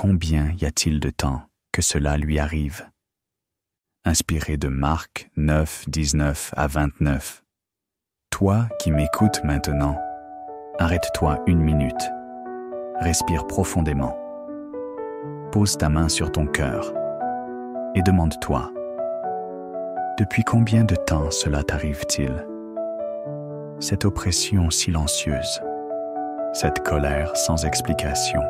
combien y a-t-il de temps que cela lui arrive? Inspiré de Marc 9, 19 à 29. Toi qui m'écoutes maintenant, arrête-toi 1 minute. Respire profondément. Pose ta main sur ton cœur et demande-toi, depuis combien de temps cela t'arrive-t-il? Cette oppression silencieuse, cette colère sans explication,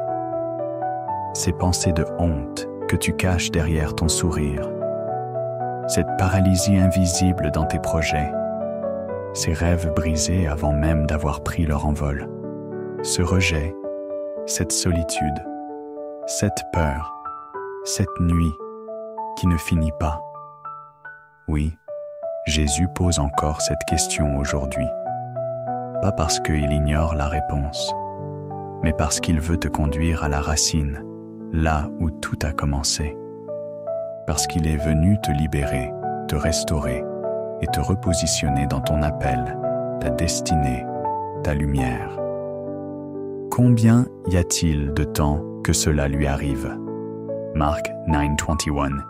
ces pensées de honte que tu caches derrière ton sourire, cette paralysie invisible dans tes projets, ces rêves brisés avant même d'avoir pris leur envol, ce rejet, cette solitude, cette peur, cette nuit qui ne finit pas. Oui, Jésus pose encore cette question aujourd'hui, pas parce qu'il ignore la réponse, mais parce qu'il veut te conduire à la racine, là où tout a commencé. Parce qu'il est venu te libérer, te restaurer et te repositionner dans ton appel, ta destinée, ta lumière. Combien y a-t-il de temps que cela lui arrive? Marc 9:21.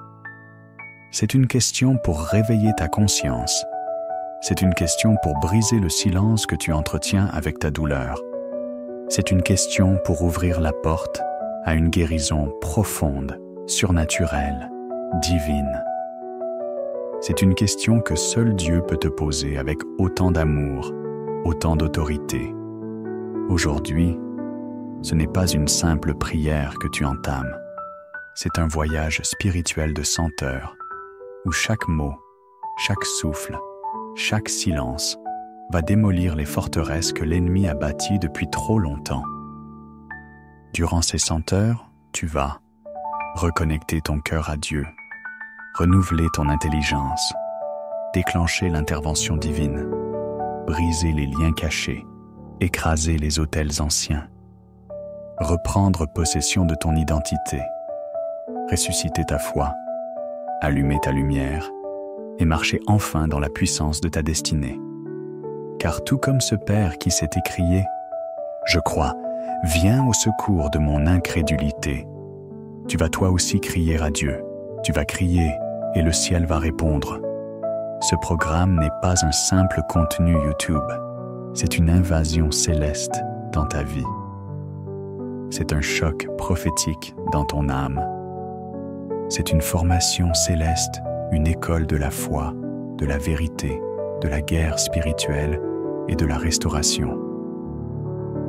C'est une question pour réveiller ta conscience. C'est une question pour briser le silence que tu entretiens avec ta douleur. C'est une question pour ouvrir la porte à une guérison profonde, surnaturelle, divine. C'est une question que seul Dieu peut te poser avec autant d'amour, autant d'autorité. Aujourd'hui, ce n'est pas une simple prière que tu entames. C'est un voyage spirituel de 100 heures, où chaque mot, chaque souffle, chaque silence va démolir les forteresses que l'ennemi a bâties depuis trop longtemps. Durant ces 100 heures, tu vas reconnecter ton cœur à Dieu, renouveler ton intelligence, déclencher l'intervention divine, briser les liens cachés, écraser les autels anciens, reprendre possession de ton identité, ressusciter ta foi, allumer ta lumière et marcher enfin dans la puissance de ta destinée. Car tout comme ce Père qui s'est écrié « Je crois, viens au secours de mon incrédulité », tu vas toi aussi crier à Dieu. Tu vas crier et le ciel va répondre. Ce programme n'est pas un simple contenu YouTube, c'est une invasion céleste dans ta vie. C'est un choc prophétique dans ton âme. C'est une formation céleste, une école de la foi, de la vérité, de la guerre spirituelle et de la restauration.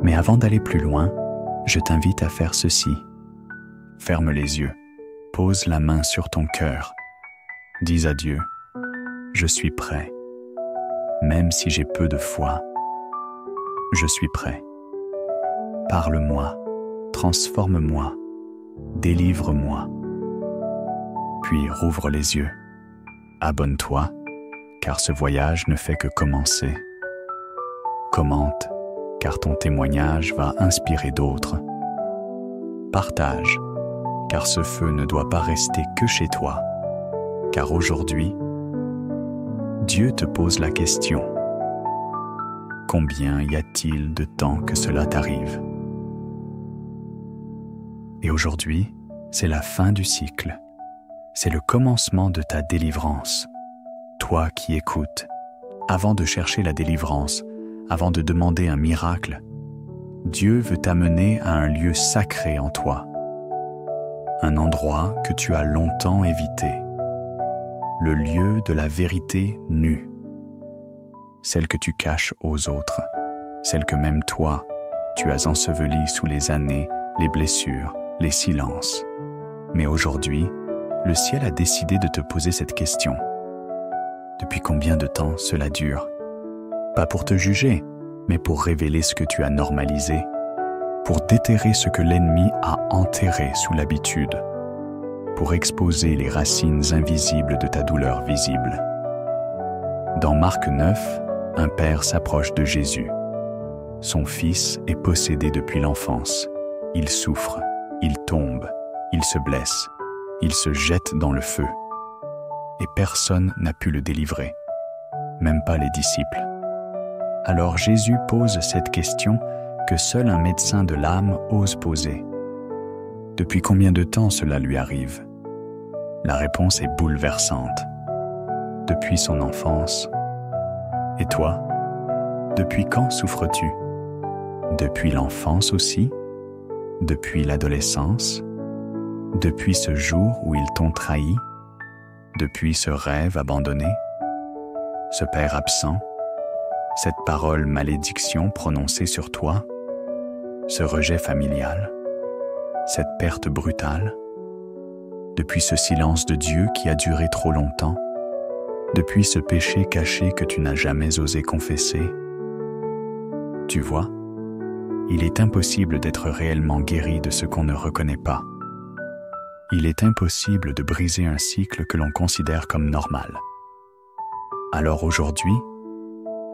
Mais avant d'aller plus loin, je t'invite à faire ceci. Ferme les yeux, pose la main sur ton cœur. Dis à Dieu, je suis prêt. Même si j'ai peu de foi, je suis prêt. Parle-moi, transforme-moi, délivre-moi. Puis rouvre les yeux. Abonne-toi, car ce voyage ne fait que commencer. Commente, car ton témoignage va inspirer d'autres. Partage, car ce feu ne doit pas rester que chez toi. Car aujourd'hui, Dieu te pose la question. Combien y a-t-il de temps que cela t'arrive? Et aujourd'hui, c'est la fin du cycle. C'est le commencement de ta délivrance. Toi qui écoutes, avant de chercher la délivrance, avant de demander un miracle, Dieu veut t'amener à un lieu sacré en toi. Un endroit que tu as longtemps évité. Le lieu de la vérité nue. Celle que tu caches aux autres. Celle que même toi, tu as ensevelie sous les années, les blessures, les silences. Mais aujourd'hui, le ciel a décidé de te poser cette question. Depuis combien de temps cela dure? Pas pour te juger, mais pour révéler ce que tu as normalisé, pour déterrer ce que l'ennemi a enterré sous l'habitude, pour exposer les racines invisibles de ta douleur visible. Dans Marc 9, un père s'approche de Jésus. Son fils est possédé depuis l'enfance. Il souffre, il tombe, il se blesse, il se jette dans le feu. Et personne n'a pu le délivrer, même pas les disciples. Alors Jésus pose cette question que seul un médecin de l'âme ose poser. Depuis combien de temps cela lui arrive? La réponse est bouleversante. Depuis son enfance. Et toi? Depuis quand souffres-tu? Depuis l'enfance aussi? Depuis l'adolescence? Depuis ce jour où ils t'ont trahi? Depuis ce rêve abandonné? Ce père absent? Cette parole malédiction prononcée sur toi? Ce rejet familial? Cette perte brutale? Depuis ce silence de Dieu qui a duré trop longtemps? Depuis ce péché caché que tu n'as jamais osé confesser? Tu vois, il est impossible d'être réellement guéri de ce qu'on ne reconnaît pas. Il est impossible de briser un cycle que l'on considère comme normal. Alors aujourd'hui,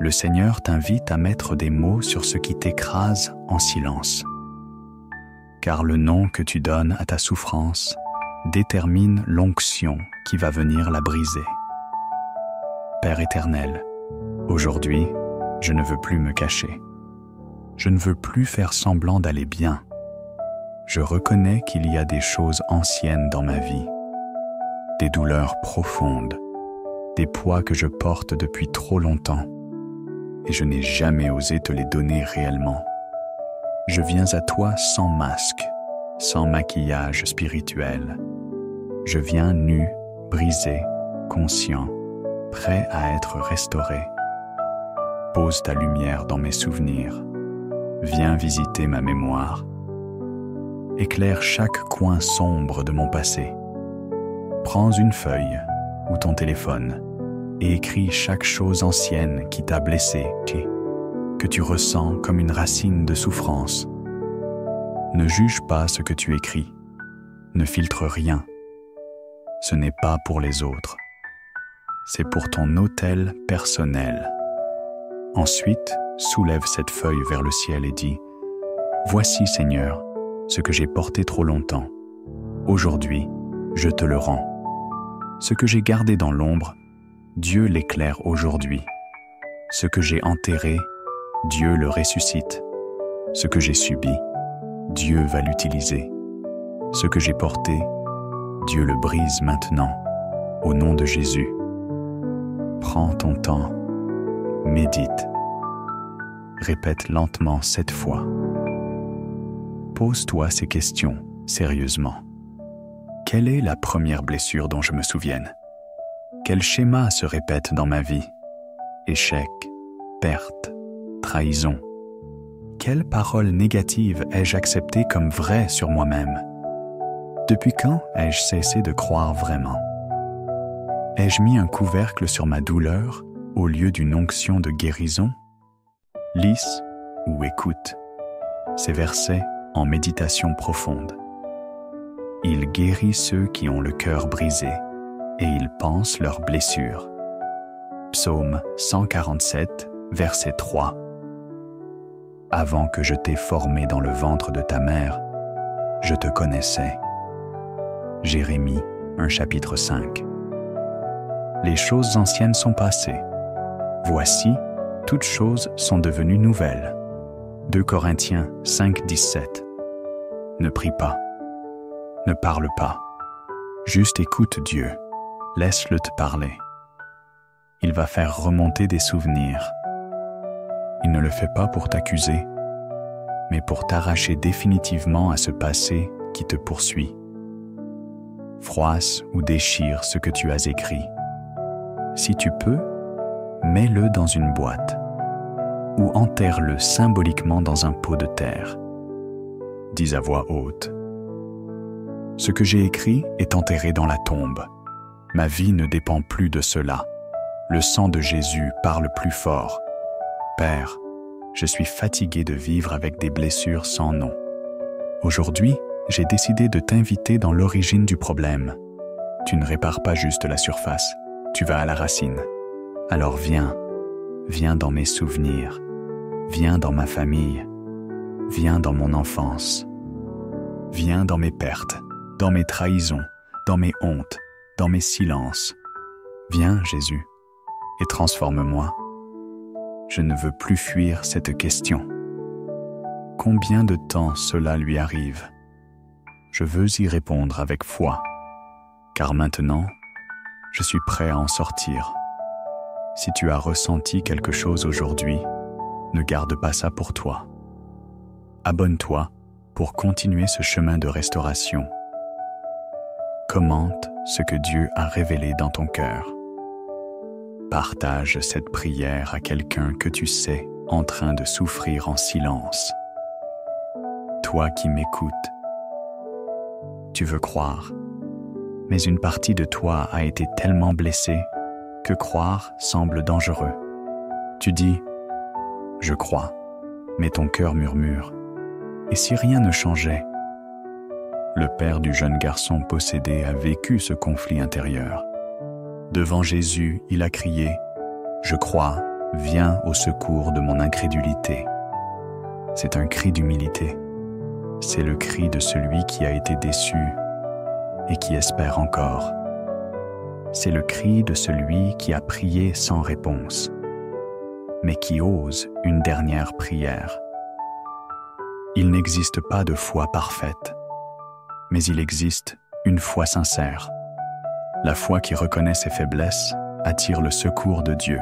le Seigneur t'invite à mettre des mots sur ce qui t'écrase en silence. Car le nom que tu donnes à ta souffrance détermine l'onction qui va venir la briser. Père éternel, aujourd'hui, je ne veux plus me cacher. Je ne veux plus faire semblant d'aller bien. Je reconnais qu'il y a des choses anciennes dans ma vie, des douleurs profondes, des poids que je porte depuis trop longtemps, et je n'ai jamais osé te les donner réellement. Je viens à toi sans masque, sans maquillage spirituel. Je viens nu, brisé, conscient, prêt à être restauré. Pose ta lumière dans mes souvenirs. Viens visiter ma mémoire. Éclaire chaque coin sombre de mon passé. Prends une feuille ou ton téléphone et écris chaque chose ancienne qui t'a blessé, que tu ressens comme une racine de souffrance. Ne juge pas ce que tu écris. Ne filtre rien. Ce n'est pas pour les autres. C'est pour ton autel personnel. Ensuite, soulève cette feuille vers le ciel et dis « Voici, Seigneur, ce que j'ai porté trop longtemps. Aujourd'hui, je te le rends. Ce que j'ai gardé dans l'ombre, Dieu l'éclaire aujourd'hui. Ce que j'ai enterré, Dieu le ressuscite. Ce que j'ai subi, Dieu va l'utiliser. Ce que j'ai porté, Dieu le brise maintenant, au nom de Jésus. Prends ton temps, médite. Répète lentement 7 fois. Pose-toi ces questions, sérieusement. Quelle est la première blessure dont je me souvienne? Quel schéma se répète dans ma vie? Échec, perte, trahison. Quelle parole négative ai-je acceptée comme vraie sur moi-même? Depuis quand ai-je cessé de croire vraiment? Ai-je mis un couvercle sur ma douleur au lieu d'une onction de guérison? Lis ou écoute ces versets en méditation profonde. Il guérit ceux qui ont le cœur brisé et il pense leurs blessures. Psaume 147, verset 3. Avant que je t'ai formé dans le ventre de ta mère, je te connaissais. Jérémie 1 chapitre 5. Les choses anciennes sont passées. Voici, toutes choses sont devenues nouvelles. 2 Corinthiens 5, 17. Ne prie pas. Ne parle pas. Juste écoute Dieu. Laisse-le te parler. Il va faire remonter des souvenirs. Il ne le fait pas pour t'accuser, mais pour t'arracher définitivement à ce passé qui te poursuit. Froisse ou déchire ce que tu as écrit. Si tu peux, mets-le dans une boîte ou enterre-le symboliquement dans un pot de terre. Dis à voix haute. Ce que j'ai écrit est enterré dans la tombe. Ma vie ne dépend plus de cela. Le sang de Jésus parle plus fort. Père, je suis fatigué de vivre avec des blessures sans nom. Aujourd'hui, j'ai décidé de t'inviter dans l'origine du problème. Tu ne répares pas juste la surface, tu vas à la racine. Alors viens dans mes souvenirs, viens dans ma famille, viens dans mon enfance. Viens dans mes pertes, dans mes trahisons, dans mes hontes, dans mes silences. Viens, Jésus, et transforme-moi. Je ne veux plus fuir cette question. Combien de temps cela lui arrive? je veux y répondre avec foi, car maintenant, je suis prêt à en sortir. Si tu as ressenti quelque chose aujourd'hui, ne garde pas ça pour toi. Abonne-toi pour continuer ce chemin de restauration. Commente ce que Dieu a révélé dans ton cœur. Partage cette prière à quelqu'un que tu sais en train de souffrir en silence. Toi qui m'écoutes, tu veux croire, mais une partie de toi a été tellement blessée que croire semble dangereux. Tu dis « Je crois », mais ton cœur murmure « Et si rien ne changeait ?» Le père du jeune garçon possédé a vécu ce conflit intérieur. Devant Jésus, il a crié « Je crois, viens au secours de mon incrédulité ». C'est un cri d'humilité. C'est le cri de celui qui a été déçu et qui espère encore. C'est le cri de celui qui a prié sans réponse, mais qui ose une dernière prière. Il n'existe pas de foi parfaite, mais il existe une foi sincère. La foi qui reconnaît ses faiblesses attire le secours de Dieu.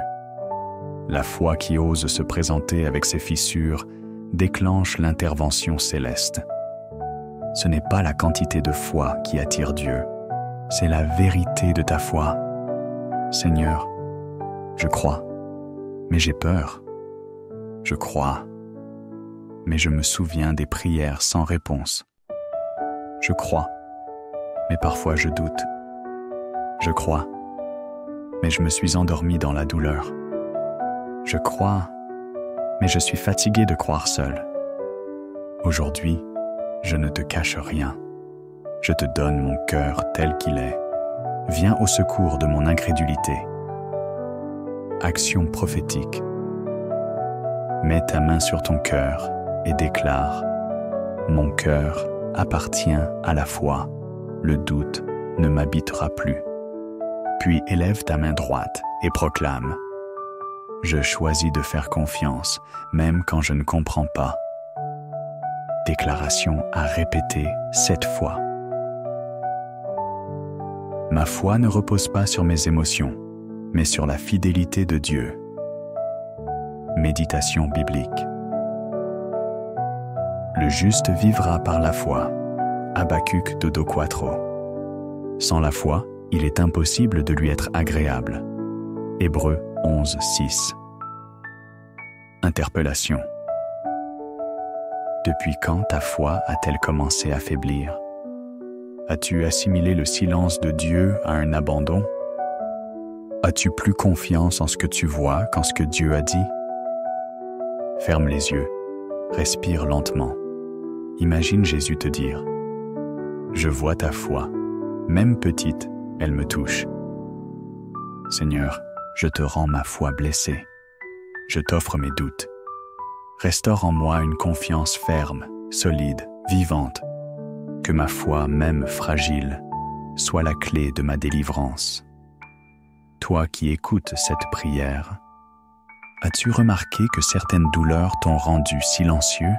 La foi qui ose se présenter avec ses fissures déclenche l'intervention céleste. Ce n'est pas la quantité de foi qui attire Dieu, c'est la vérité de ta foi. Seigneur, je crois, mais j'ai peur. Je crois, mais je me souviens des prières sans réponse. Je crois, mais parfois je doute. Je crois, mais je me suis endormi dans la douleur. Je crois, mais je suis fatigué de croire seul. Aujourd'hui, je ne te cache rien. Je te donne mon cœur tel qu'il est. Viens au secours de mon incrédulité. Action prophétique. Mets ta main sur ton cœur et déclare « Mon cœur appartient à la foi. Le doute ne m'habitera plus. » Puis élève ta main droite et proclame « Je choisis de faire confiance, même quand je ne comprends pas. » Déclaration à répéter 7 fois. Ma foi ne repose pas sur mes émotions, mais sur la fidélité de Dieu. Méditation biblique. Le juste vivra par la foi. Habacuc 2:4. Sans la foi, il est impossible de lui être agréable. Hébreux 11:6. Interpellation. Depuis quand ta foi a-t-elle commencé à faiblir? As-tu assimilé le silence de Dieu à un abandon? As-tu plus confiance en ce que tu vois qu'en ce que Dieu a dit? Ferme les yeux, respire lentement. Imagine Jésus te dire « Je vois ta foi, même petite, elle me touche. Seigneur, je te rends ma foi blessée. Je t'offre mes doutes. Restaure en moi une confiance ferme, solide, vivante. Que ma foi, même fragile, soit la clé de ma délivrance. » Toi qui écoutes cette prière, as-tu remarqué que certaines douleurs t'ont rendu silencieux?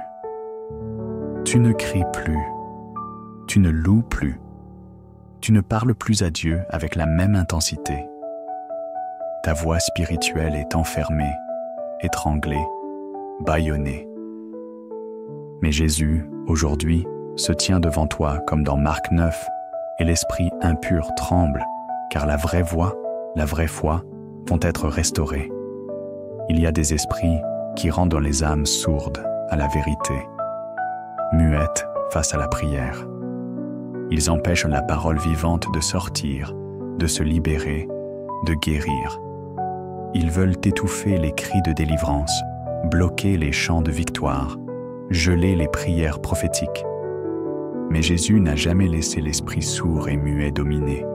Tu ne cries plus, tu ne loues plus, tu ne parles plus à Dieu avec la même intensité. Ta voix spirituelle est enfermée, étranglée, bâillonnée. Mais Jésus, aujourd'hui, se tient devant toi comme dans Marc 9, et l'esprit impur tremble, car la vraie voix, la vraie foi vont être restaurées. Il y a des esprits qui rendent les âmes sourdes à la vérité, muettes face à la prière. Ils empêchent la parole vivante de sortir, de se libérer, de guérir. Ils veulent étouffer les cris de délivrance, bloquer les chants de victoire, geler les prières prophétiques. Mais Jésus n'a jamais laissé l'esprit sourd et muet dominer.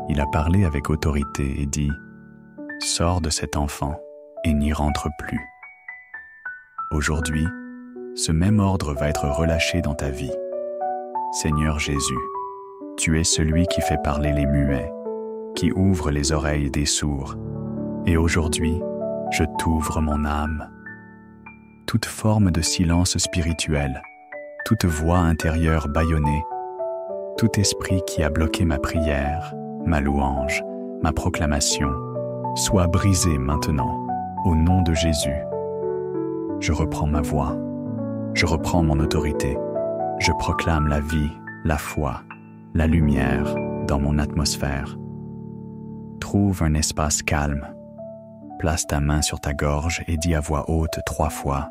Il a parlé avec autorité et dit « Sors de cet enfant et n'y rentre plus. » Aujourd'hui, ce même ordre va être relâché dans ta vie. Seigneur Jésus, tu es celui qui fait parler les muets, qui ouvre les oreilles des sourds. Et aujourd'hui, je t'ouvre mon âme. Toute forme de silence spirituel, toute voix intérieure bâillonnée, tout esprit qui a bloqué ma prière, ma louange, ma proclamation, soit brisé maintenant, au nom de Jésus. Je reprends ma voix, je reprends mon autorité, je proclame la vie, la foi, la lumière dans mon atmosphère. Trouve un espace calme, place ta main sur ta gorge et dis à voix haute 3 fois.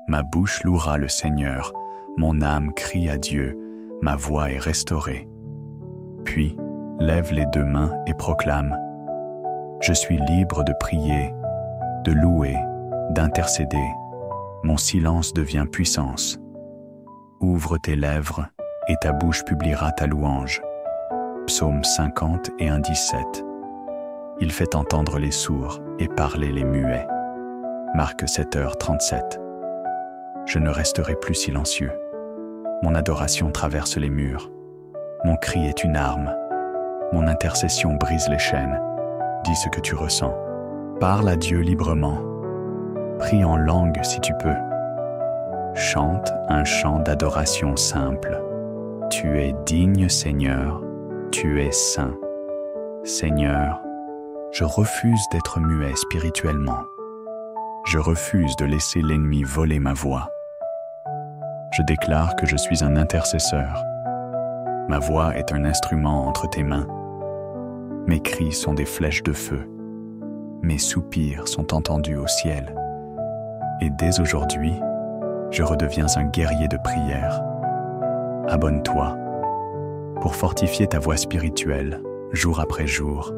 Ma bouche louera le Seigneur, mon âme crie à Dieu, ma voix est restaurée. Puis, lève les 2 mains et proclame. Je suis libre de prier, de louer, d'intercéder. Mon silence devient puissance. Ouvre tes lèvres et ta bouche publiera ta louange. Psaume 50 et 1,17. Il fait entendre les sourds et parler les muets. Marc 7h37. Je ne resterai plus silencieux. Mon adoration traverse les murs. Mon cri est une arme. Mon intercession brise les chaînes. Dis ce que tu ressens. Parle à Dieu librement. Prie en langue si tu peux. Chante un chant d'adoration simple. Tu es digne, Seigneur. Tu es saint. Seigneur, je refuse d'être muet spirituellement. Je refuse de laisser l'ennemi voler ma voix. Je déclare que je suis un intercesseur. Ma voix est un instrument entre tes mains. Mes cris sont des flèches de feu. Mes soupirs sont entendus au ciel. Et dès aujourd'hui, je redeviens un guerrier de prière. Abonne-toi pour fortifier ta voix spirituelle, jour après jour.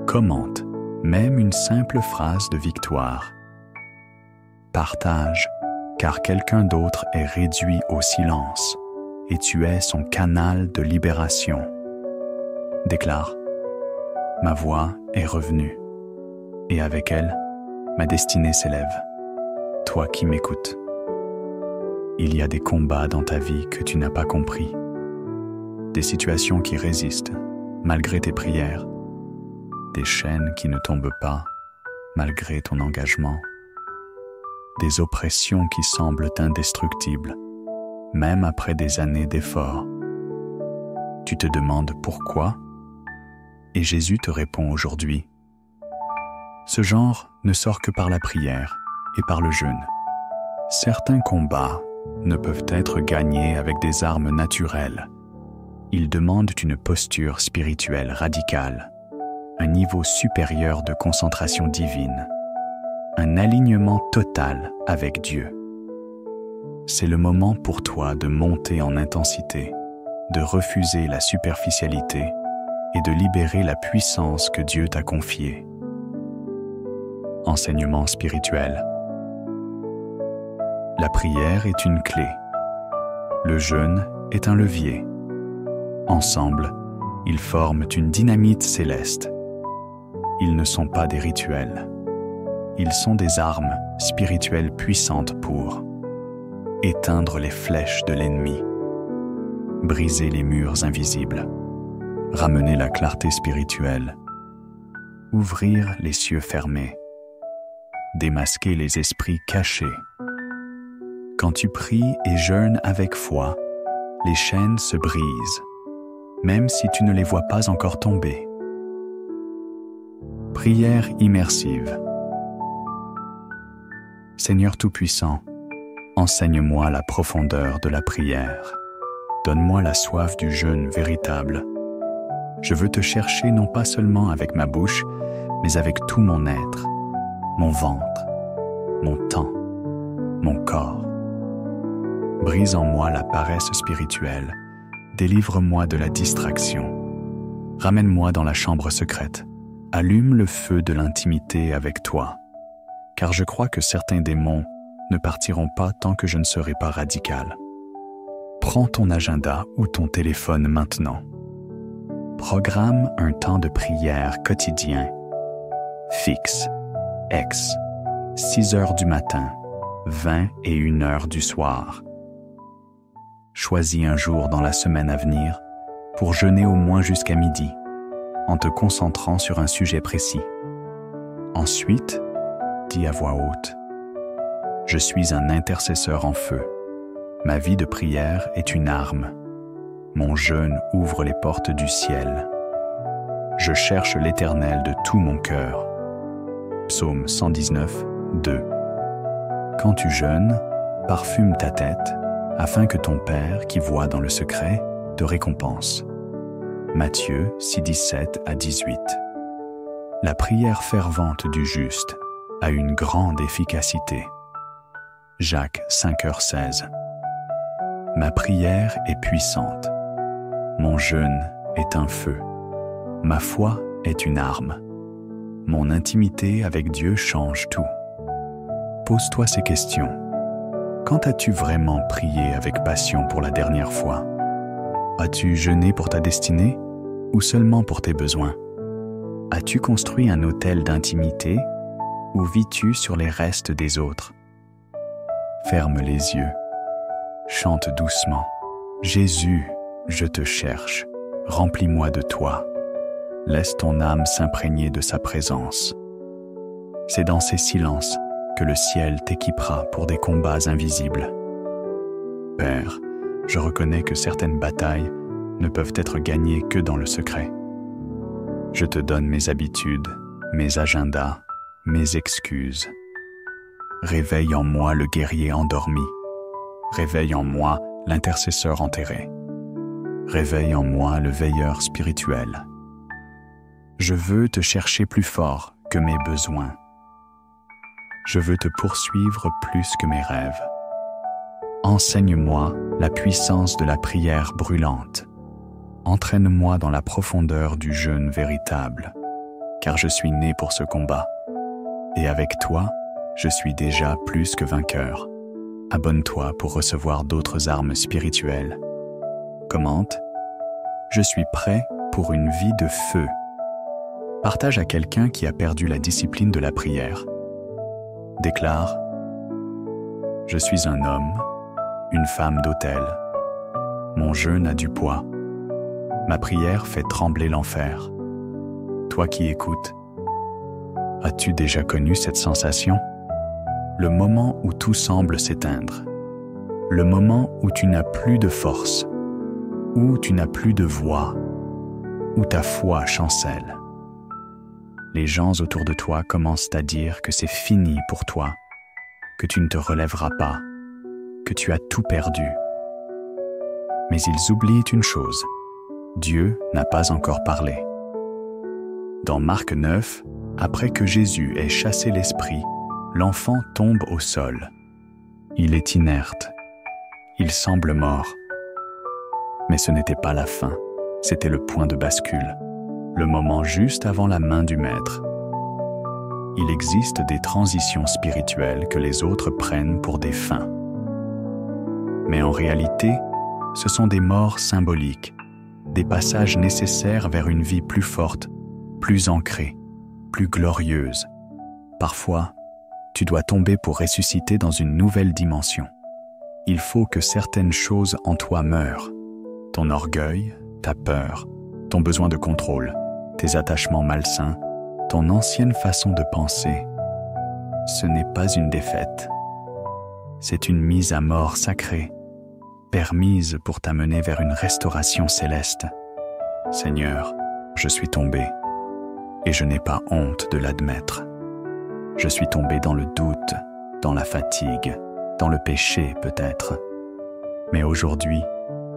Commente même une simple phrase de victoire. Partage, car quelqu'un d'autre est réduit au silence et tu es son canal de libération. Déclare, ma voix est revenue et avec elle, ma destinée s'élève. Toi qui m'écoutes, il y a des combats dans ta vie que tu n'as pas compris, des situations qui résistent malgré tes prières, des chaînes qui ne tombent pas malgré ton engagement, des oppressions qui semblent indestructibles, même après des années d'efforts. Tu te demandes pourquoi, et Jésus te répond aujourd'hui. Ce genre ne sort que par la prière et par le jeûne. Certains combats ne peuvent être gagnés avec des armes naturelles. Ils demandent une posture spirituelle radicale, un niveau supérieur de concentration divine, un alignement total avec Dieu. C'est le moment pour toi de monter en intensité, de refuser la superficialité et de libérer la puissance que Dieu t'a confiée. Enseignement spirituel. La prière est une clé. Le jeûne est un levier. Ensemble, ils forment une dynamite céleste. Ils ne sont pas des rituels. Ils sont des armes spirituelles puissantes pour éteindre les flèches de l'ennemi, briser les murs invisibles, ramener la clarté spirituelle, ouvrir les cieux fermés, démasquer les esprits cachés. Quand tu pries et jeûnes avec foi, les chaînes se brisent, même si tu ne les vois pas encore tomber. Prière immersive. Seigneur Tout-Puissant, enseigne-moi la profondeur de la prière. Donne-moi la soif du jeûne véritable. Je veux te chercher non pas seulement avec ma bouche, mais avec tout mon être, mon ventre, mon temps, mon corps. Brise en moi la paresse spirituelle. Délivre-moi de la distraction. Ramène-moi dans la chambre secrète. Allume le feu de l'intimité avec toi. Car je crois que certains démons ne partiront pas tant que je ne serai pas radical. Prends ton agenda ou ton téléphone maintenant. Programme un temps de prière quotidien. Fixe. 6 heures du matin, 20 et 1 heure du soir. Choisis un jour dans la semaine à venir pour jeûner au moins jusqu'à midi, en te concentrant sur un sujet précis. Ensuite, dis à voix haute, « Je suis un intercesseur en feu. Ma vie de prière est une arme. Mon jeûne ouvre les portes du ciel. Je cherche l'Éternel de tout mon cœur. Psaume 119, 2. Quand tu jeûnes, parfume ta tête, afin que ton Père, qui voit dans le secret, te récompense. Matthieu 6, 17 à 18. La prière fervente du juste a une grande efficacité. Jacques 5h16. Ma prière est puissante. Mon jeûne est un feu. Ma foi est une arme. Mon intimité avec Dieu change tout. Pose-toi ces questions. Quand as-tu vraiment prié avec passion pour la dernière fois? As-tu jeûné pour ta destinée ou seulement pour tes besoins? As-tu construit un autel d'intimité ou vis-tu sur les restes des autres? Ferme les yeux. Chante doucement. Jésus, je te cherche. Remplis-moi de toi. Laisse ton âme s'imprégner de sa présence. C'est dans ces silences que le ciel t'équipera pour des combats invisibles. Père, je reconnais que certaines batailles ne peuvent être gagnées que dans le secret. Je te donne mes habitudes, mes agendas, mes excuses. Réveille en moi le guerrier endormi. Réveille en moi l'intercesseur enterré. Réveille en moi le veilleur spirituel. Je veux te chercher plus fort que mes besoins. Je veux te poursuivre plus que mes rêves. Enseigne-moi la puissance de la prière brûlante. Entraîne-moi dans la profondeur du jeûne véritable, car je suis né pour ce combat. Et avec toi, je suis déjà plus que vainqueur. Abonne-toi pour recevoir d'autres armes spirituelles. Commente. Je suis prêt pour une vie de feu. Partage à quelqu'un qui a perdu la discipline de la prière. Déclare. Je suis un homme, une femme d'autel. Mon jeûne a du poids. Ma prière fait trembler l'enfer. Toi qui écoutes, as-tu déjà connu cette sensation? Le moment où tout semble s'éteindre. Le moment où tu n'as plus de force, où tu n'as plus de voix, où ta foi chancelle. Les gens autour de toi commencent à dire que c'est fini pour toi, que tu ne te relèveras pas, que tu as tout perdu. Mais ils oublient une chose. Dieu n'a pas encore parlé. Dans Marc 9, après que Jésus ait chassé l'esprit, l'enfant tombe au sol. Il est inerte. Il semble mort. Mais ce n'était pas la fin, c'était le point de bascule, le moment juste avant la main du Maître. Il existe des transitions spirituelles que les autres prennent pour des fins. Mais en réalité, ce sont des morts symboliques, des passages nécessaires vers une vie plus forte, plus ancrée, plus glorieuse. Parfois, tu dois tomber pour ressusciter dans une nouvelle dimension. Il faut que certaines choses en toi meurent. Ton orgueil, ta peur, ton besoin de contrôle, tes attachements malsains, ton ancienne façon de penser. Ce n'est pas une défaite. C'est une mise à mort sacrée, permise pour t'amener vers une restauration céleste. Seigneur, je suis tombé, et je n'ai pas honte de l'admettre. Je suis tombé dans le doute, dans la fatigue, dans le péché peut-être. Mais aujourd'hui,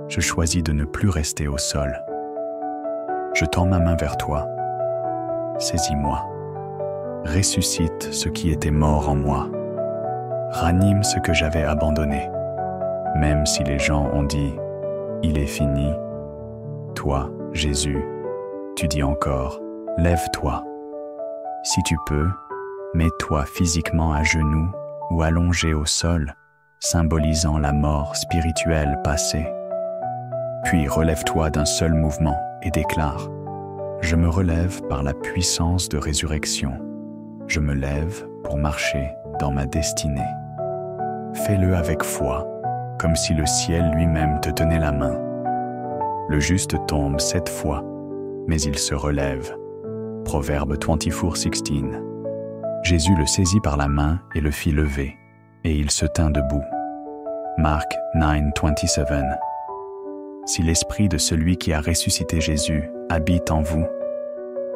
je choisis de ne plus rester au sol. Je tends ma main vers toi. Saisis-moi. Ressuscite ce qui était mort en moi. Ranime ce que j'avais abandonné. Même si les gens ont dit « Il est fini », toi, Jésus, tu dis encore « Lève-toi ». Si tu peux, mets-toi physiquement à genoux ou allongé au sol, symbolisant la mort spirituelle passée. Puis relève-toi d'un seul mouvement et déclare « Je me relève par la puissance de résurrection. Je me lève pour marcher dans ma destinée. » Fais-le avec foi, comme si le ciel lui-même te tenait la main. Le juste tombe 7 fois, mais il se relève. Proverbe 24:16. Jésus le saisit par la main et le fit lever, et il se tint debout. Marc 9:27. Si l'esprit de celui qui a ressuscité Jésus habite en vous,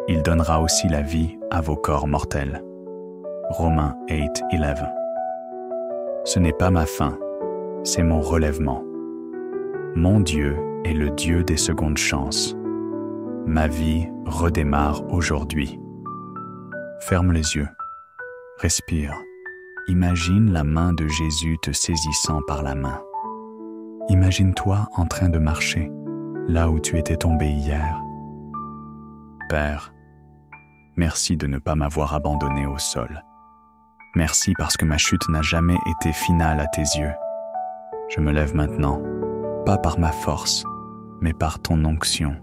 il donnera aussi la vie à vos corps mortels. Romains 8:11. Ce n'est pas ma fin, c'est mon relèvement. Mon Dieu est le Dieu des secondes chances. Ma vie redémarre aujourd'hui. Ferme les yeux. Respire. Imagine la main de Jésus te saisissant par la main. Imagine-toi en train de marcher, là où tu étais tombé hier. Père, merci de ne pas m'avoir abandonné au sol. Merci parce que ma chute n'a jamais été finale à tes yeux. Je me lève maintenant, pas par ma force, mais par ton onction.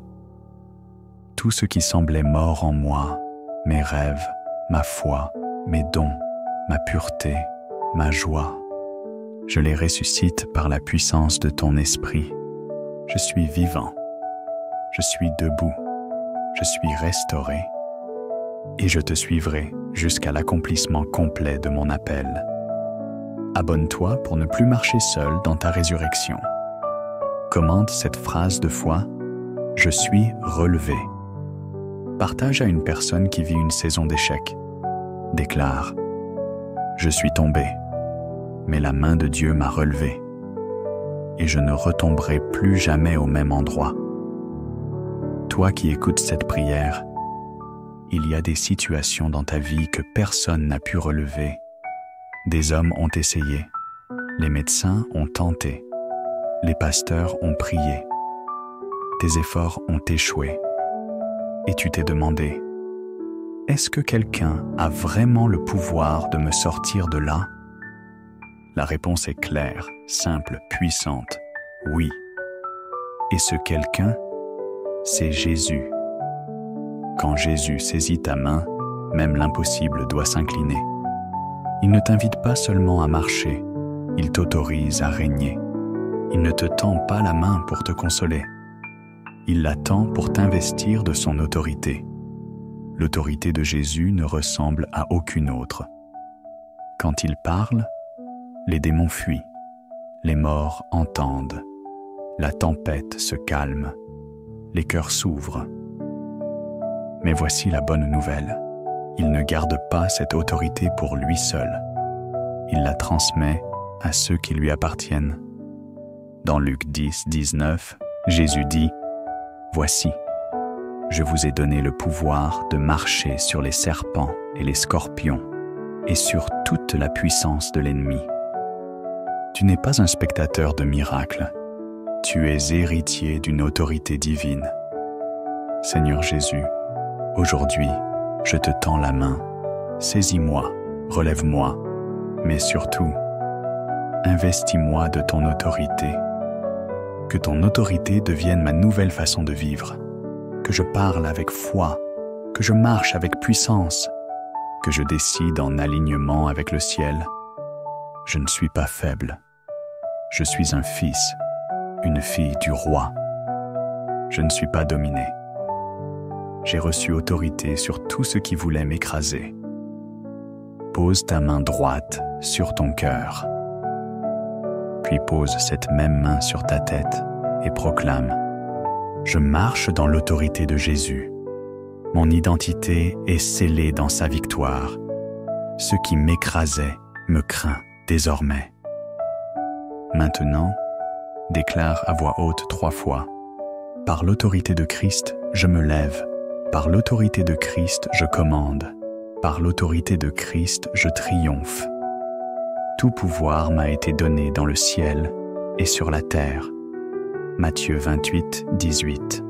Tout ce qui semblait mort en moi, mes rêves, ma foi, mes dons, ma pureté, ma joie, je les ressuscite par la puissance de ton esprit. Je suis vivant, je suis debout, je suis restauré, et je te suivrai jusqu'à l'accomplissement complet de mon appel. Abonne-toi pour ne plus marcher seul dans ta résurrection. Commente cette phrase de foi « Je suis relevé ». Partage à une personne qui vit une saison d'échec. Déclare « Je suis tombé, mais la main de Dieu m'a relevé, et je ne retomberai plus jamais au même endroit. » Toi qui écoutes cette prière, il y a des situations dans ta vie que personne n'a pu relever. Des hommes ont essayé, les médecins ont tenté, les pasteurs ont prié. Tes efforts ont échoué. Et tu t'es demandé, est-ce que quelqu'un a vraiment le pouvoir de me sortir de là? La réponse est claire, simple, puissante, oui. Et ce quelqu'un, c'est Jésus. Quand Jésus saisit ta main, même l'impossible doit s'incliner. Il ne t'invite pas seulement à marcher, il t'autorise à régner. Il ne te tend pas la main pour te consoler. Il la tend pour t'investir de son autorité. L'autorité de Jésus ne ressemble à aucune autre. Quand il parle, les démons fuient, les morts entendent, la tempête se calme, les cœurs s'ouvrent. Mais voici la bonne nouvelle. Il ne garde pas cette autorité pour lui seul. Il la transmet à ceux qui lui appartiennent. Dans Luc 10:19, Jésus dit « Voici, je vous ai donné le pouvoir de marcher sur les serpents et les scorpions et sur toute la puissance de l'ennemi. » Tu n'es pas un spectateur de miracles. Tu es héritier d'une autorité divine. Seigneur Jésus, aujourd'hui, je te tends la main. Saisis-moi, relève-moi, mais surtout, investis-moi de ton autorité. Que ton autorité devienne ma nouvelle façon de vivre. Que je parle avec foi, que je marche avec puissance, que je décide en alignement avec le ciel. Je ne suis pas faible. Je suis un fils, une fille du roi. Je ne suis pas dominé. J'ai reçu autorité sur tout ce qui voulait m'écraser. Pose ta main droite sur ton cœur. Puis pose cette même main sur ta tête et proclame « Je marche dans l'autorité de Jésus. Mon identité est scellée dans sa victoire. Ce qui m'écrasait me craint désormais. » Maintenant, déclare à voix haute 3 fois « Par l'autorité de Christ, je me lève. Par l'autorité de Christ, je commande. Par l'autorité de Christ, je triomphe. Tout pouvoir m'a été donné dans le ciel et sur la terre. » Matthieu 28:18.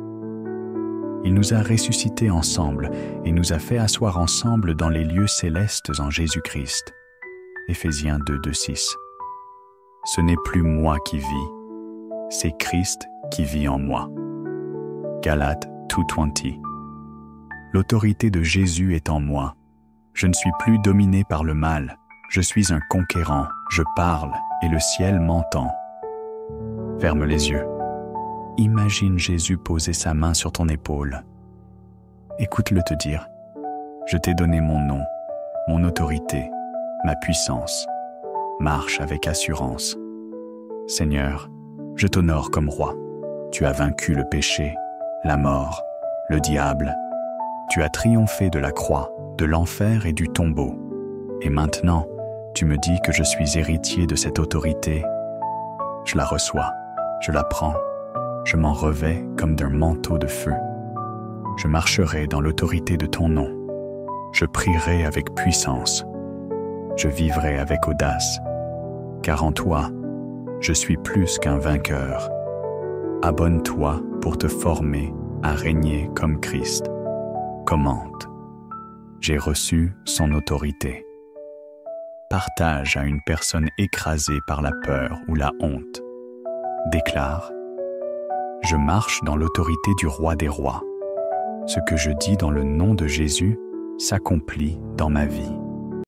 Il nous a ressuscités ensemble et nous a fait asseoir ensemble dans les lieux célestes en Jésus-Christ. Éphésiens 2:6. Ce n'est plus moi qui vis, c'est Christ qui vit en moi. Galates 2:20. L'autorité de Jésus est en moi. Je ne suis plus dominé par le mal. Je suis un conquérant. Je parle et le ciel m'entend. Ferme les yeux. Imagine Jésus poser sa main sur ton épaule. Écoute-le te dire « Je t'ai donné mon nom, mon autorité, ma puissance. Marche avec assurance. Seigneur, je t'honore comme roi. Tu as vaincu le péché, la mort, le diable. Tu as triomphé de la croix, de l'enfer et du tombeau. Et maintenant, tu me dis que je suis héritier de cette autorité. Je la reçois, je la prends, je m'en revêts comme d'un manteau de feu. Je marcherai dans l'autorité de ton nom. Je prierai avec puissance. Je vivrai avec audace. Car en toi, je suis plus qu'un vainqueur. Abonne-toi pour te former à régner comme Christ. Commente. J'ai reçu son autorité. Partage à une personne écrasée par la peur ou la honte. Déclare. Je marche dans l'autorité du roi des rois. Ce que je dis dans le nom de Jésus s'accomplit dans ma vie.